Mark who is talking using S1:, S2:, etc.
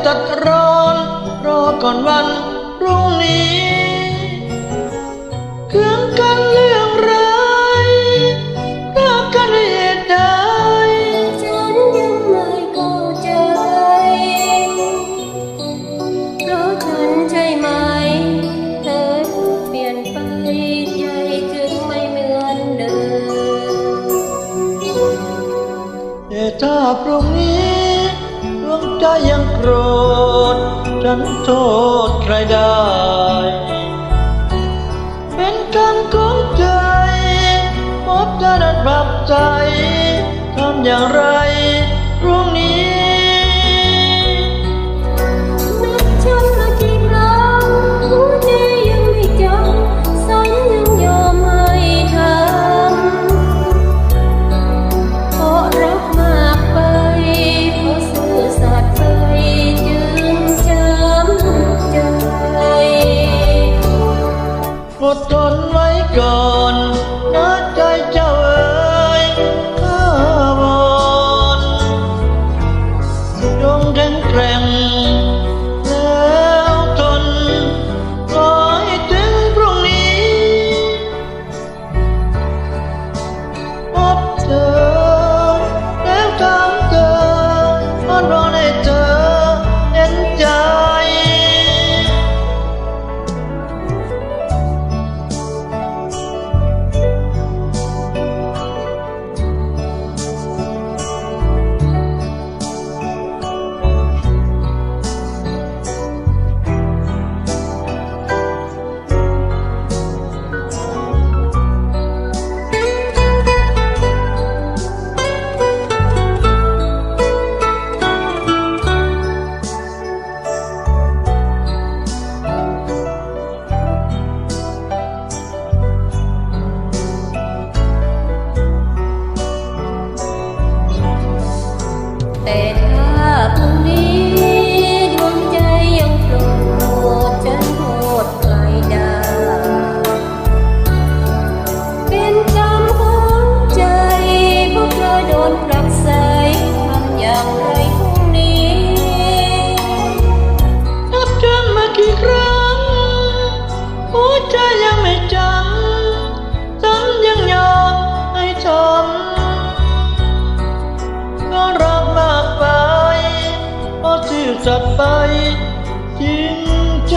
S1: ตัดร้อนรอก่อนวันพรุ่งนี้เครื่องกันเรื่องร้ายรักกันด้วยเหตุใด
S2: ฉันยังไม่เข้าใจเพราะฉันใช่ไหมเธอเปลี่ยนไปใจจึงไม่เหมือนเดิม
S1: แต่ถ้าพรุ่งนี้ดวงใจยังโกรธฉันโทษใครได้เป็นกรรมของใจพบเธอนั้นปรับใจทำอย่างไรพรุ่งนี้
S2: นัดฉันมากี่ครั้งหัวใจยังไม่จำฉันยังยอมให้ทำเพราะรักมากไปเพราะซื่อสัตย์ไปจึงช้ำใจ
S1: อดทนไว้ก่อนนะใจเจ้าเอ๋ยข้าวอนจงแข็งแกร่งแล้วทนรอให้ถึงพรุ่งนี้พบเธอแล้วถามเธออ้อนวอนให้เธอเห็นใจ
S2: แต่ถ้าพรุ่งนี้ดวงใจยังโกรธฉันโทษใครได้เป็นกรรมของใจพวกเธอโดนผลักไสทำอย่างไรพรุ่งนี้
S1: นับจนมากี่ครั้งหัวใจยังไม่จำฉันยังยอมให้ทำก็รักมากไปเพราะซื่อสัตย์ไปจริงใจ